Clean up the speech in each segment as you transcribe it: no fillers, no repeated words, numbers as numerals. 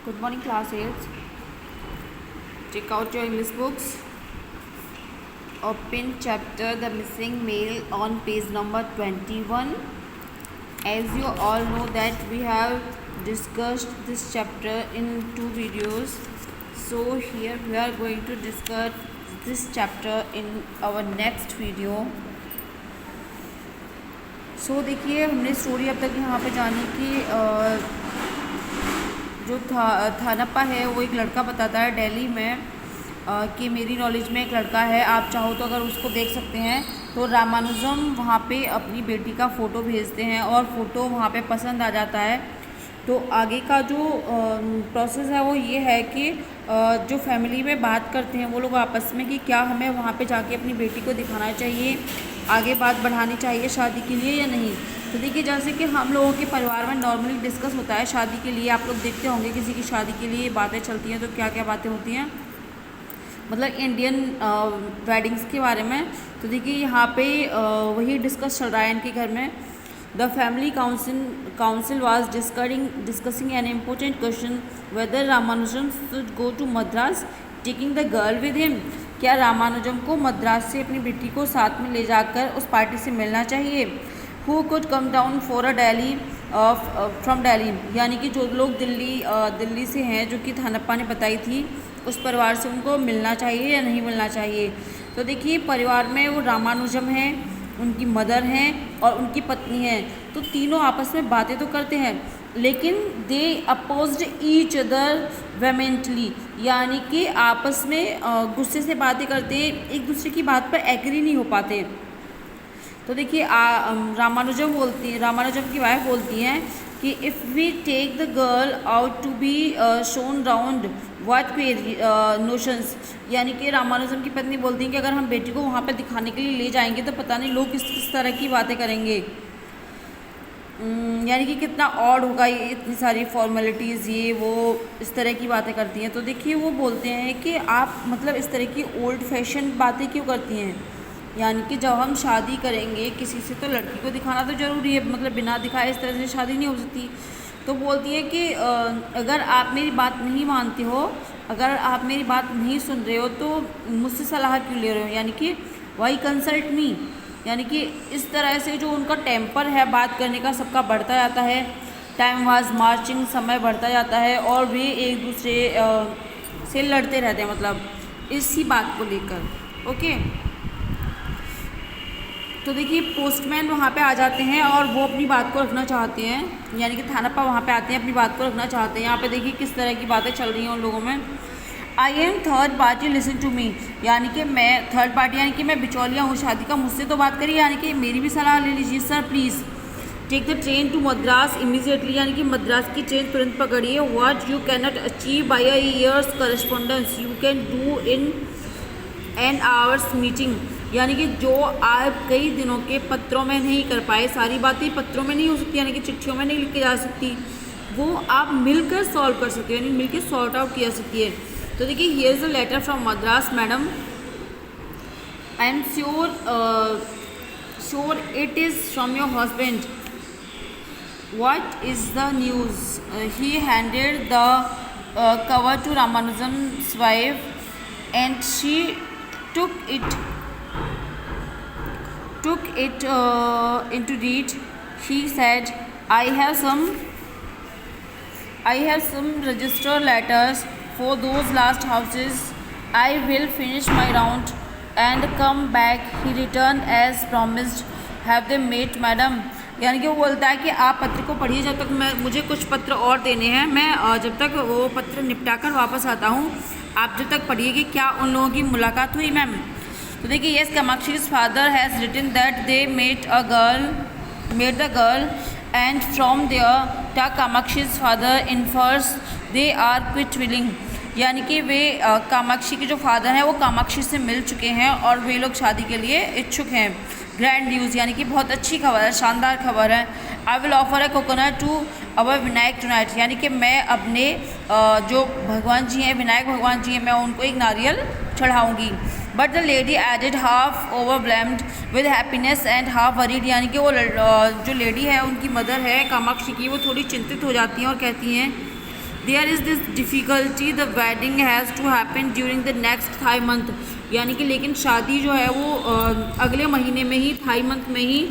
Good morning, class 8. Take out your English books. Open chapter The Missing Mail on page number 21. As you all know that we have discussed this chapter in 2 videos. So here we are going to discuss this chapter in our next video. So देखिए हमने story अब तक यहाँ पे जाने की जो थानप्पा है वो एक लड़का बताता है दिल्ली में कि मेरी नॉलेज में एक लड़का है, आप चाहो तो अगर उसको देख सकते हैं। तो रामानुजम वहाँ पे अपनी बेटी का फ़ोटो भेजते हैं और फ़ोटो वहाँ पे पसंद आ जाता है। तो आगे का जो प्रोसेस है वो ये है कि जो फैमिली में बात करते हैं वो लोग आपस में कि क्या हमें वहाँ पे जाके अपनी बेटी को दिखाना चाहिए, आगे बात बढ़ानी चाहिए शादी के लिए या नहीं। तो देखिए जैसे कि हम लोगों के परिवार में नॉर्मली डिस्कस होता है शादी के लिए, आप लोग देखते होंगे किसी की शादी के लिए बातें चलती हैं तो क्या क्या बातें होती हैं, मतलब इंडियन वेडिंग्स के बारे में। तो देखिए यहाँ पे वही डिस्कस चल रहा है इनके घर में। The family council was discussing an important question whether Ramanujan should go to Madras taking the girl with him. क्या रामानुजम को मद्रास से अपनी बेटी को साथ में ले जाकर उस पार्टी से मिलना चाहिए। Who could come down for a Delhi from Delhi, यानी कि जो लोग दिल्ली से हैं, जो कि थानप्पा ने बताई थी, उस परिवार से उनको मिलना चाहिए या नहीं मिलना चाहिए। तो देखिए परिवार में वो रामानुजम हैं, उनकी मदर हैं और उनकी पत्नी हैं। तो तीनों आपस में बातें तो करते हैं लेकिन दे अपोज्ड ईच अदर वेमेंटली, यानी कि आपस में गुस्से से बातें करते हैं, एक दूसरे की बात पर एग्री नहीं हो पाते। तो देखिए रामानुजम की वाइफ बोलती हैं कि if we take the girl out to be shown round what notions, यानी कि रामानुजम की पत्नी बोलती हैं कि अगर हम बेटी को वहाँ पर दिखाने के लिए ले जाएंगे तो पता नहीं लोग किस तरह की बातें करेंगे, यानी कि कितना ऑड होगा, ये इतनी सारी फॉर्मेलिटीज़ ये वो इस तरह की बातें करती हैं। तो देखिए वो बोलते हैं कि आप मतलब इस तरह की ओल्ड फैशन बातें क्यों करती हैं, यानी कि जब हम शादी करेंगे किसी से तो लड़की को दिखाना तो ज़रूरी है, मतलब बिना दिखाए इस तरह से शादी नहीं हो सकती। तो बोलती है कि अगर आप मेरी बात नहीं मानते हो, अगर आप मेरी बात नहीं सुन रहे हो तो मुझसे सलाह क्यों ले रहे हो, यानी कि वाई कंसल्ट मी, यानी कि इस तरह से जो उनका टेम्पर है बात करने का सबका बढ़ता जाता है। टाइम वाज मार्चिंग, समय बढ़ता जाता है और वे एक दूसरे से लड़ते रहते हैं, मतलब इसी बात को लेकर। ओके, तो देखिए पोस्टमैन वहाँ पे आ जाते हैं और वो अपनी बात को रखना चाहते हैं, यानी कि थानप्पा वहाँ पे आते हैं, अपनी बात को रखना चाहते हैं। यहाँ पे देखिए किस तरह की बातें चल रही हैं उन लोगों में। I am third party, listen to me, यानी कि मैं थर्ड पार्टी, यानी कि मैं बिचौलिया हूँ शादी का, मुझसे तो बात करिए, यानी कि मेरी भी सलाह ले लीजिए। Sir please take the train to Madras immediately, यानी कि मद्रास की ट्रेन तुरंत पकड़िए। What you can not achieve by a year's correspondence you can do in an hour's meeting, यानी कि जो आप कई दिनों के पत्रों में नहीं कर पाए, सारी बातें पत्रों में नहीं हो सकती, यानी कि चिट्ठियों में नहीं लिख के जा सकती, वो आप मिलकर सॉल्व कर सकते हो, यानी मिलकर सॉर्ट आउट किया सकती है। तो देखिए here is a letter from Madras madam, I am sure it is from your husband, what is the news. He handed the cover to Ramanujam's wife and she took it into read. She said, I have some register letters for those last houses. I will finish my round and come back. He returned as promised. Have they met, madam? यानी कि वो बोलता है कि आप पत्र को पढ़िए, जब तक मुझे कुछ पत्र और देने हैं, मैं जब तक वो पत्र निपटा कर वापस आता हूँ, आप जब तक पढ़िए कि क्या उन लोगों की मुलाकात हुई मैम। तो देखिए yes, Kamakshi's father has written that they met the girl and from there Kamakshi's father infers they are quite willing, यानी कि वे कामाक्षी के जो फादर हैं वो कामाक्षी से मिल चुके हैं और वे लोग शादी के लिए इच्छुक हैं। ग्रैंड न्यूज़, यानी कि बहुत अच्छी खबर है, शानदार खबर है। I will offer a coconut to our Vinayak tonight, यानी कि मैं अपने जो भगवान जी हैं, विनायक भगवान जी हैं, मैं उनको एक नारियल चढ़ाऊँगी। But the lady added half overwhelmed with happiness and half worried, यानी कि वो जो लेडी है उनकी मदर है कामाक्षी की, वो थोड़ी चिंतित हो जाती हैं और कहती हैं there is this difficulty the wedding has to happen during the next Thai month, यानी कि लेकिन शादी जो है वो अगले महीने में ही, थाई मंथ में ही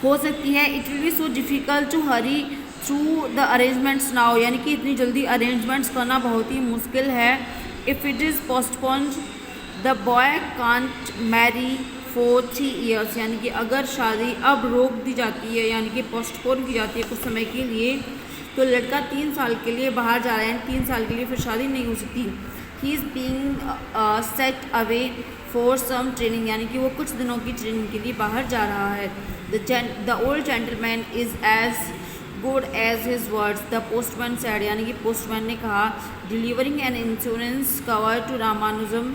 हो सकती है। It will be so difficult to hurry through the arrangements now, यानी कि इतनी जल्दी अरेंजमेंट्स करना बहुत ही मुश्किल है। If it is postponed the boy can't marry for 3 years, यानी कि अगर शादी अब रोक दी जाती है, यानी कि पोस्टपोन की जाती है कुछ समय के लिए, तो लड़का 3 साल के लिए बाहर जा रहा है, 3 साल के लिए फिर शादी नहीं हो सकती। He is being sent away for some training, यानी कि वो कुछ दिनों की ट्रेनिंग के लिए बाहर जा रहा है। The old gentleman is as good as his words, the postman said, यानी कि पोस्टमैन ने कहा। Delivering an insurance cover to Ramanujan,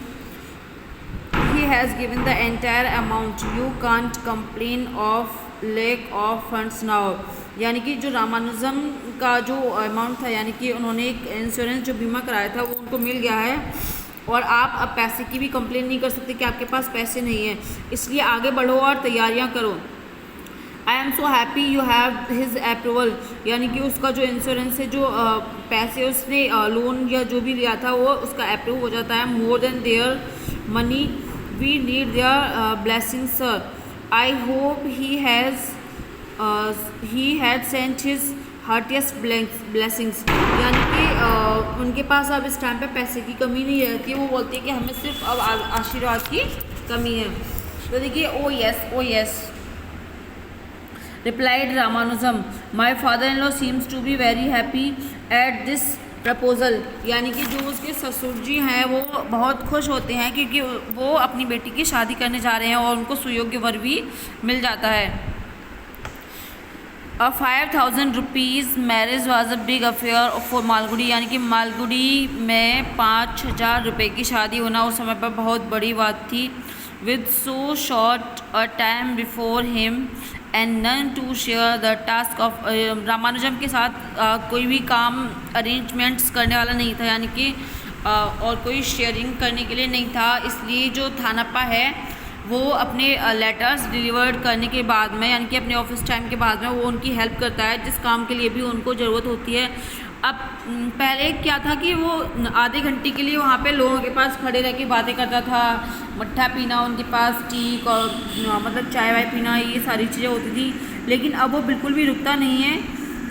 he has given the entire amount, you can't complain of lack of funds now, यानी कि जो रामानुजम का जो amount था, यानी कि उन्होंने एक इंश्योरेंस जो बीमा कराया था वो उनको मिल गया है, और आप अब पैसे की भी कंप्लेन नहीं कर सकते कि आपके पास पैसे नहीं है, इसलिए आगे बढ़ो और तैयारियां करो। I am so happy you have his approval, यानी कि उसका जो इंश्योरेंस है, जो पैसे उसने लोन या जो भी लिया था वो उसका अप्रूव हो जाता है। More than their money we need their blessings sir, I hope he had sent his heartiest blessings, यानी कि उनके पास अब इस टाइम पे पैसे की कमी नहीं रहती है, वो बोलती है कि हमें सिर्फ अब आशीर्वाद की कमी है। तो देखिए ओ yes replied Ramanujam, my father-in-law seems to be very happy at this proposal, यानी कि जो उसके ससुर जी हैं वो बहुत खुश होते हैं क्योंकि वो अपनी बेटी की शादी करने जा रहे हैं और उनको सुयोग्य वर भी मिल जाता है। 5,000 rupees marriage was a big affair for Malgudi, यानी कि मालगुडी में 5,000 रुपये की शादी होना उस समय पर बहुत बड़ी बात थी। With so short a time before him and none to share the task of, Ramanujan के साथ कोई भी काम अरेंजमेंट्स करने वाला नहीं था, यानी कि और कोई शेयरिंग करने के लिए नहीं था, इसलिए जो थानप्पा है वो अपने लेटर्स डिलीवर्ड करने के बाद में, यानी कि अपने ऑफिस टाइम के बाद में वो उनकी हेल्प करता है जिस काम के लिए भी उनको ज़रूरत होती है। अब पहले क्या था कि वो आधे घंटे के लिए वहाँ पे लोगों के पास खड़े रह के बातें करता था, मट्ठा पीना, उनके पास टी और मतलब चाय वाय पीना, ये सारी चीज़ें होती थी, लेकिन अब वो बिल्कुल भी रुकता नहीं है।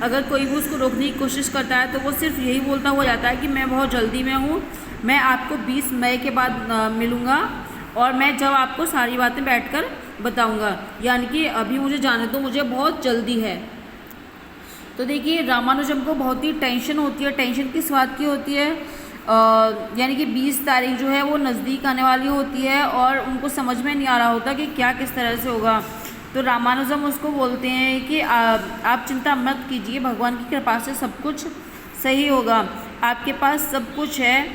अगर कोई भी उसको रोकने की कोशिश करता है तो वो सिर्फ यही बोलता हुआ जाता है कि मैं बहुत जल्दी में हूँ, मैं आपको 20 मई के बाद मिलूँगा और मैं जब आपको सारी बातें बैठकर बताऊँगा, यानी कि अभी मुझे जाने दो, मुझे बहुत जल्दी है। तो देखिए रामानुजम को बहुत ही टेंशन होती है। टेंशन किस बात की होती है? यानी कि 20 तारीख जो है वो नज़दीक आने वाली होती है और उनको समझ में नहीं आ रहा होता कि क्या किस तरह से होगा। तो रामानुजम उसको बोलते हैं कि आप चिंता मत कीजिए, भगवान की कृपा से सब कुछ सही होगा, आपके पास सब कुछ है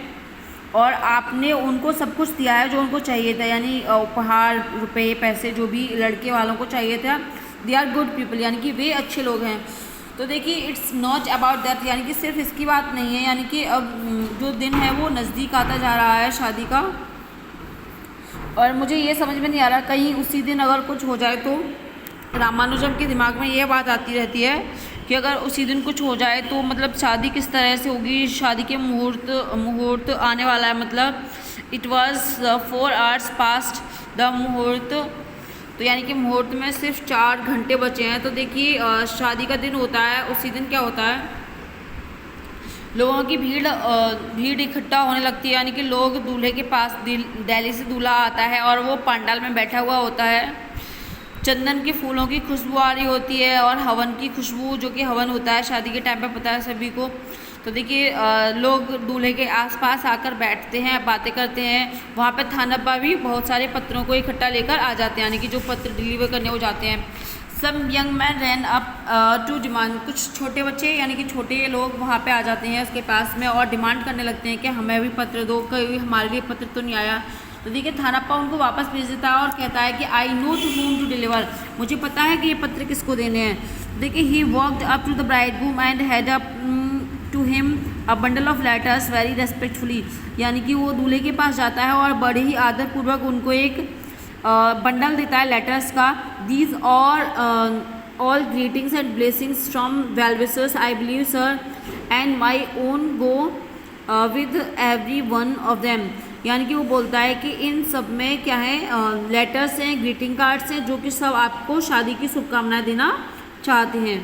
और आपने उनको सब कुछ दिया है जो उनको चाहिए था, यानी उपहार, रुपए, पैसे, जो भी लड़के वालों को चाहिए था। दे आर गुड पीपल, यानी कि वे अच्छे लोग हैं। तो देखिए इट्स नॉट अबाउट दैट, यानी कि सिर्फ इसकी बात नहीं है, यानी कि अब जो दिन है वो नज़दीक आता जा रहा है शादी का, और मुझे ये समझ में नहीं आ रहा कहीं उसी दिन अगर कुछ हो जाए तो। रामानुजम के दिमाग में ये बात आती रहती है कि अगर उसी दिन कुछ हो जाए तो मतलब शादी किस तरह से होगी। शादी के मुहूर्त आने वाला है, मतलब it was 4 hours past the मुहूर्त, तो यानी कि मुहूर्त में सिर्फ 4 घंटे बचे हैं। तो देखिए शादी का दिन होता है, उसी दिन क्या होता है, लोगों की भीड़ इकट्ठा होने लगती है, यानी कि लोग दूल्हे के पास, दिल्ली से दूल्हा आता है और वो पंडाल में बैठा हुआ होता है, चंदन के फूलों की खुशबू आ रही होती है और हवन की खुशबू, जो कि हवन होता है शादी के टाइम पे, पता है सभी को। तो देखिए लोग दूल्हे के आसपास आकर बैठते हैं, बातें करते हैं। वहाँ पे थानप्पा भी बहुत सारे पत्रों को इकट्ठा लेकर आ जाते हैं, यानी कि जो पत्र डिलीवर करने हो जाते हैं। Some young man ran up to demand, कुछ छोटे बच्चे यानी कि छोटे लोग वहाँ पे आ जाते हैं उसके पास में और डिमांड करने लगते हैं कि हमें भी पत्र दो, कभी हमारे लिए पत्र तो नहीं आया। तो देखिए थानप्पा उनको वापस भेज देता है और कहता है कि I know to whom to deliver, मुझे पता है कि ये पत्र किसको देने हैं। देखिए he walked up to the bridegroom and had up to him a bundle of letters very respectfully, यानी कि वो दूल्हे के पास जाता है और बड़े ही आदरपूर्वक उनको एक बंडल देता है लेटर्स का। दीज और all greetings and blessings from well wishers, I believe sir and my own go with every one of them. यानी कि वो बोलता है कि इन सब में क्या है, लेटर्स हैं, ग्रीटिंग कार्ड्स हैं, जो कि सब आपको शादी की शुभकामनाएं देना चाहते हैं।